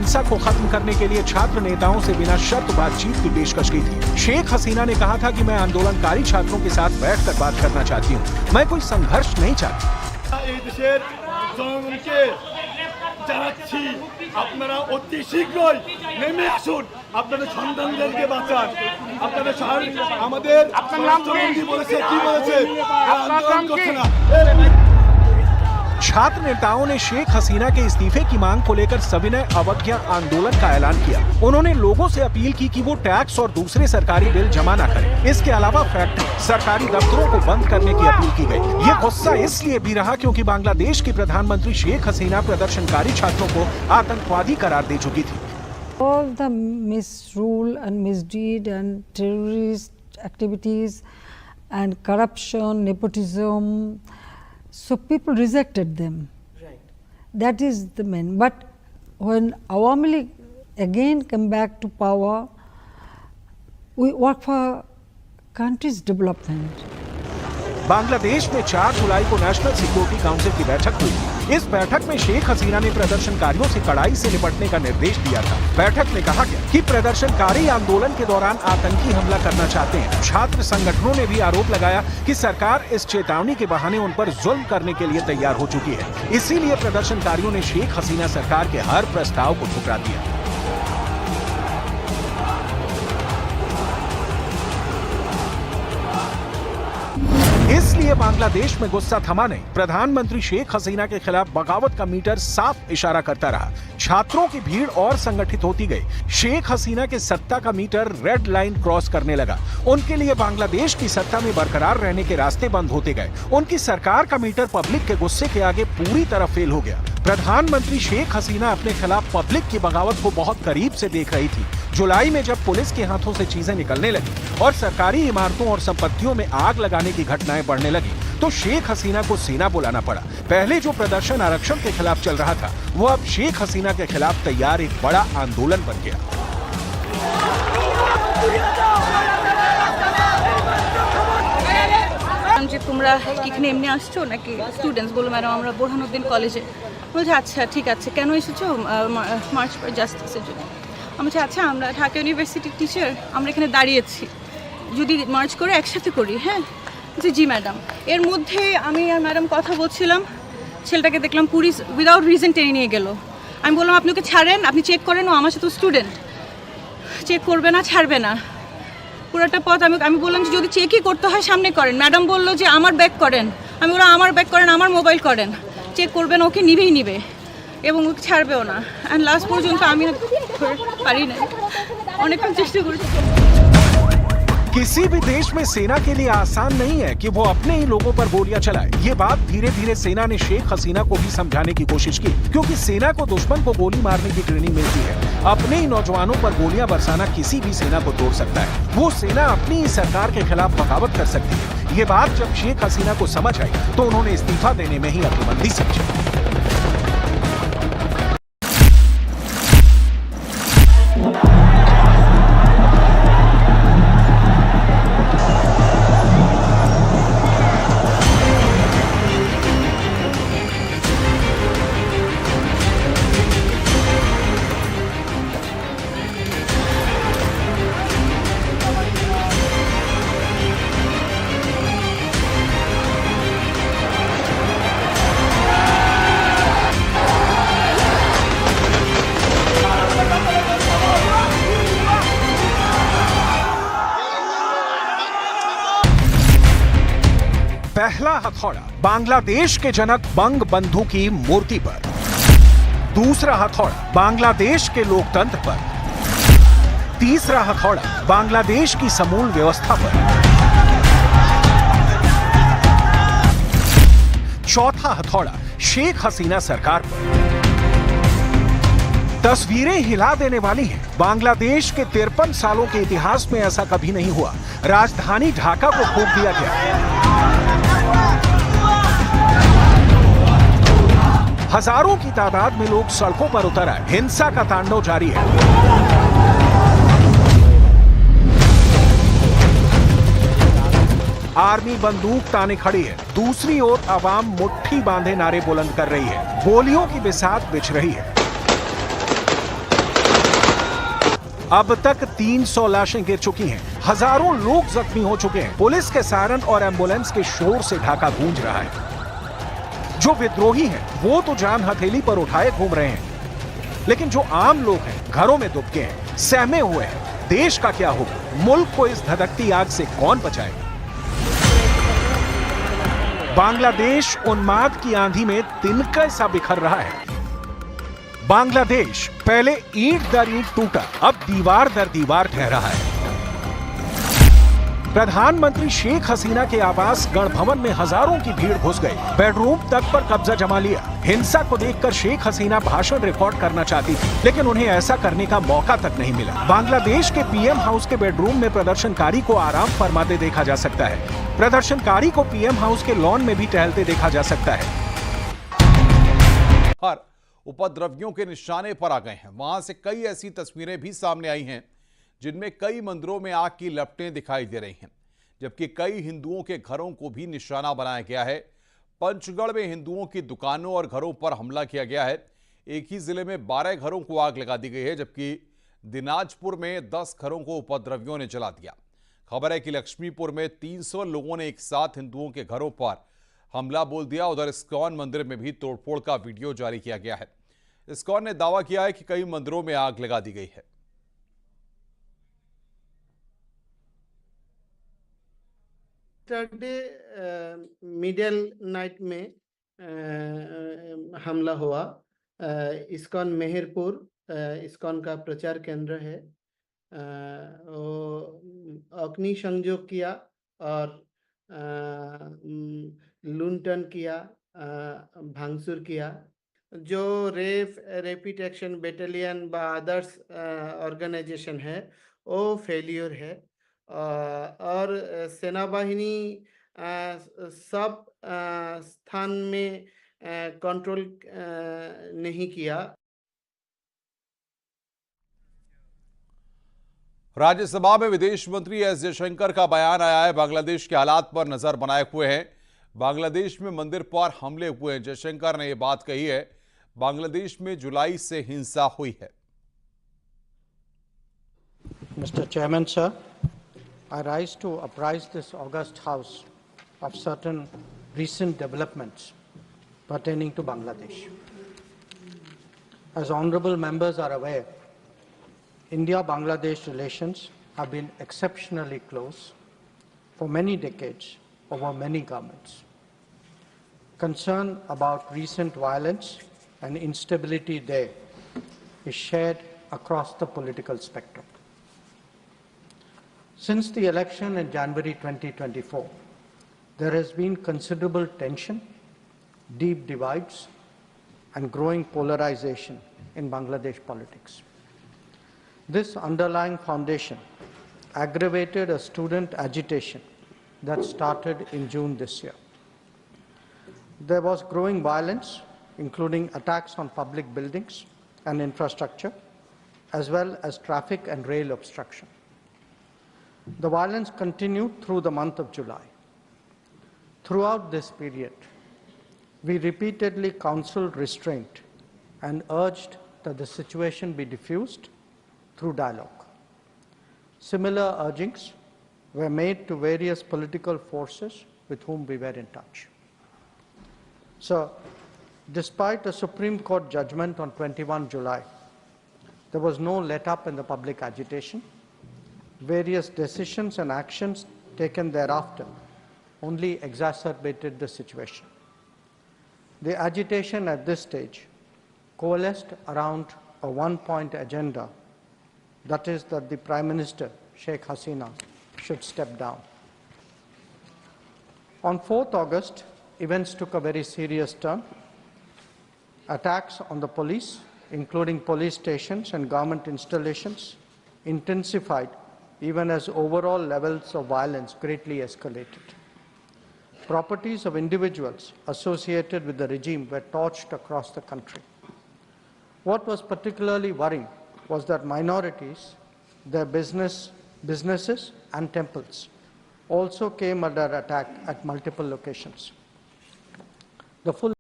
हिंसा को खत्म करने के लिए छात्र नेताओं से बिना शर्त बातचीत की पेशकश की थी। शेख हसीना ने कहा था कि मैं आंदोलनकारी छात्रों के साथ बैठकर बात करना चाहती हूँ, मैं कोई संघर्ष नहीं चाहती। জানাচ্ছি আপনারা অতি শীঘ্রই নেমে আসুন, আপনাদের সন্তানদেরকে বাঁচান। আপনাদের আমাদের আপনার নাম বলেছে কি বলেছে আন্দোলন করছে না। छात्र नेताओं ने शेख हसीना के इस्तीफे की मांग को लेकर सविनय अवज्ञा आंदोलन का ऐलान किया। उन्होंने लोगों से अपील की कि वो टैक्स और दूसरे सरकारी बिल जमा न करें। इसके अलावा फैक्ट्री, सरकारी दफ्तरों को बंद करने की अपील की गई। ये गुस्सा इसलिए भी रहा क्योंकि बांग्लादेश की प्रधानमंत्री शेख हसीना प्रदर्शनकारी छात्रों को आतंकवादी करार दे चुकी थी। All the misrule and misdeed and terrorist activities and corruption, nepotism, so people rejected them. Right. That is the main. But when Awami League again come back to power, we work for country's development. Bangladesh में 4 जुलाई को national security council की बैठक हुई। इस बैठक में शेख हसीना ने प्रदर्शनकारियों से कड़ाई से निपटने का निर्देश दिया था। बैठक में कहा गया कि प्रदर्शनकारी आंदोलन के दौरान आतंकी हमला करना चाहते हैं। छात्र संगठनों ने भी आरोप लगाया कि सरकार इस चेतावनी के बहाने उन पर जुल्म करने के लिए तैयार हो चुकी है। इसीलिए प्रदर्शनकारियों ने शेख हसीना सरकार के हर प्रस्ताव को ठुकरा दिया। इसलिए बांग्लादेश में गुस्सा थमा नहीं। प्रधानमंत्री शेख हसीना के खिलाफ बगावत का मीटर साफ इशारा करता रहा। छात्रों की भीड़ और संगठित होती गई। शेख हसीना के सत्ता का मीटर रेड लाइन क्रॉस करने लगा। उनके लिए बांग्लादेश की सत्ता में बरकरार रहने के रास्ते बंद होते गए। उनकी सरकार का मीटर पब्लिक के गुस्से के आगे पूरी तरह फेल हो गया। प्रधानमंत्री शेख हसीना अपने खिलाफ पब्लिक की बगावत को बहुत करीब से देख रही थी। जुलाई में जब पुलिस के हाथों से चीजें निकलने लगी और सरकारी इमारतों और संपत्तियों में आग लगाने की घटनाएं बढ़ने लगी, तो शेख हसीना को सेना बुलाना पड़ा। पहले जो प्रदर्शन आरक्षण के खिलाफ चल रहा था, वो अब शेख हसीना के खिलाफ तैयार एक बड़ा आंदोलन बन गया। তোমরা কিখানে এমনি আসছো নাকি স্টুডেন্টস বলো ম্যাডাম আমরা বোরহানুদ্দিন কলেজে। বলছে আচ্ছা ঠিক আছে, কেন এসেছো? মার্চ ফর জাস্টিসের জন্য। আমি বলছি আচ্ছা আমরা ঢাকা ইউনিভার্সিটির টিচার, আমরা এখানে দাঁড়িয়েছি, যদি মার্চ করে একসাথে করি। হ্যাঁ জি ম্যাডাম। এর মধ্যে আমি আর ম্যাডাম কথা বলছিলাম, ছেলেটাকে দেখলাম পুলিশ উইদাউট রিজন টেনে নিয়ে গেল। আমি বললাম আপনি ওকে ছাড়েন, আপনি চেক করেন, ও আমার সাথে স্টুডেন্ট, চেক করবে না, ছাড়বে না। পুরোটা পথ আমি বললাম যে যদি চেকই করতে হয় সামনে করেন। ম্যাডাম বললো যে আমার ব্যাগ করেন। আমি বললাম আমার ব্যাগ করেন, আমার মোবাইল করেন, চেক করবেন, ওকে নিবেই নিবে এবং ওকে ছাড়বেও না। অ্যান্ড লাস্ট পর্যন্ত আমি পারি না, অনেকক্ষণ চেষ্টা করেছি। किसी भी देश में सेना के लिए आसान नहीं है कि वो अपने ही लोगों पर गोलियां चलाए। ये बात धीरे धीरे सेना ने शेख हसीना को भी समझाने की कोशिश की, क्योंकि सेना को दुश्मन को गोली मारने की ट्रेनिंग मिलती है। अपने ही नौजवानों पर गोलियां बरसाना किसी भी सेना को तोड़ सकता है। वो सेना अपनी ही सरकार के खिलाफ बगावत कर सकती है। ये बात जब शेख हसीना को समझ आई तो उन्होंने इस्तीफा देने में ही अक्लमंदी समझी। पहला हथौड़ा बांग्लादेश के जनक बंग बंधु की मूर्ति पर, दूसरा हथौड़ा बांग्लादेश के लोकतंत्र पर, तीसरा हथौड़ा बांग्लादेश की समूल व्यवस्था पर, चौथा हथौड़ा शेख हसीना सरकार पर। तस्वीरें हिला देने वाली हैं। बांग्लादेश के 53 सालों के इतिहास में ऐसा कभी नहीं हुआ। राजधानी ढाका को फूंक दिया गया। हजारों की तादाद में लोग सड़कों पर उतर आए। हिंसा का तांडव जारी है। आर्मी बंदूक ताने खड़ी है। दूसरी ओर आवाम मुट्ठी बांधे नारे बुलंद कर रही है। गोलियों की बिसात बिछ रही है। अब तक 300 लाशें गिर चुकी हैं, हजारों लोग जख्मी हो चुके हैं। पुलिस के सायरन और एम्बुलेंस के शोर से ढाका गूंज रहा है। जो विद्रोही हैं, वो तो जान हथेली पर उठाए घूम रहे हैं, लेकिन जो आम लोग हैं, घरों में दुबके हैं, सहमे हुए हैं। देश का क्या होगा? मुल्क को इस धधकती आग से कौन बचाएगा? बांग्लादेश उन्माद की आंधी में तिनका सा बिखर रहा है। बांग्लादेश पहले ईंट दर ईंट टूटा, अब दीवार दर दीवार ठहरा है। प्रधानमंत्री शेख हसीना के आवास गण भवन में हजारों की भीड़ घुस गई, बेडरूम तक पर कब्जा जमा लिया। हिंसा को देखकर शेख हसीना भाषण रिकॉर्ड करना चाहती थी, लेकिन उन्हें ऐसा करने का मौका तक नहीं मिला। बांग्लादेश के पीएम हाउस के बेडरूम में प्रदर्शनकारी को आराम फरमाते देखा जा सकता है। प्रदर्शनकारी को पीएम हाउस के लॉन में भी टहलते देखा जा सकता है। उपद्रवियों के निशाने पर आ गए हैं। वहां से कई ऐसी तस्वीरें भी सामने आई हैं जिनमें कई मंदिरों में आग की लपटें दिखाई दे रही हैं, जबकि कई हिंदुओं के घरों को भी निशाना बनाया गया है। पंचगढ़ में हिंदुओं की दुकानों और घरों पर हमला किया गया है। एक ही जिले में 12 घरों को आग लगा दी गई है, जबकि दिनाजपुर में 10 घरों को उपद्रवियों ने जला दिया। खबर है कि लक्ष्मीपुर में 300 लोगों ने एक साथ हिंदुओं के घरों पर हमला बोल दिया। उधर इस्कॉन मंदिर में भी तोड़फोड़ का वीडियो जारी किया गया है। इस्कॉन ने दावा किया है कि कई मंदिरों में आग लगा दी गई है। मिडिल नाइट में हमला हुआ। इस्कॉन मेहरपुर इस्कॉन का प्रचार केंद्र है। अग्नि संयोग किया और लूंटन किया, भांगचूर किया। जो रैपिड एक्शन बटालियन व अदर्स ऑर्गेनाइजेशन है वो फेलियर है, और सेना बाहिनी सब स्थान में कंट्रोल नहीं किया। राज्यसभा में विदेश मंत्री एस जयशंकर का बयान आया है। बांग्लादेश के हालात पर नजर बनाए हुए हैं। बांग्लादेश में मंदिर पर हमले हुए हैं। जयशंकर ने यह बात कही है। बांग्लादेश में जुलाई से हिंसा हुई है। Mr. Chairman, sir, I rise to apprise this august House of certain recent developments pertaining to Bangladesh. As honorable members are aware, India-Bangladesh relations have been exceptionally close for many decades over many governments. Concern about recent violence and instability there is shared across the political spectrum. Since the election in January 2024, there has been considerable tension, deep divides, and growing polarization in Bangladesh politics. This underlying foundation aggravated a student agitation that started in June this year. There was growing violence, including attacks on public buildings and infrastructure, as well as traffic and rail obstruction. The violence continued through the month of July. Throughout this period, we repeatedly counseled restraint and urged that the situation be diffused through dialogue. Similar urgings were made to various political forces with whom we were in touch. So, despite a Supreme Court judgment on 21 July, there was no let-up in the public agitation. Various decisions and actions taken thereafter only exacerbated the situation. The agitation at this stage coalesced around a one-point agenda, that is that the Prime Minister, Sheikh Hasina, should step down. On 4th August, events took a very serious turn. Attacks on the police, including police stations and government installations, intensified even as overall levels of violence greatly escalated. Properties of individuals associated with the regime were torched across the country. What was particularly worrying was that minorities, their businesses and temples also came under attack at multiple locations. The full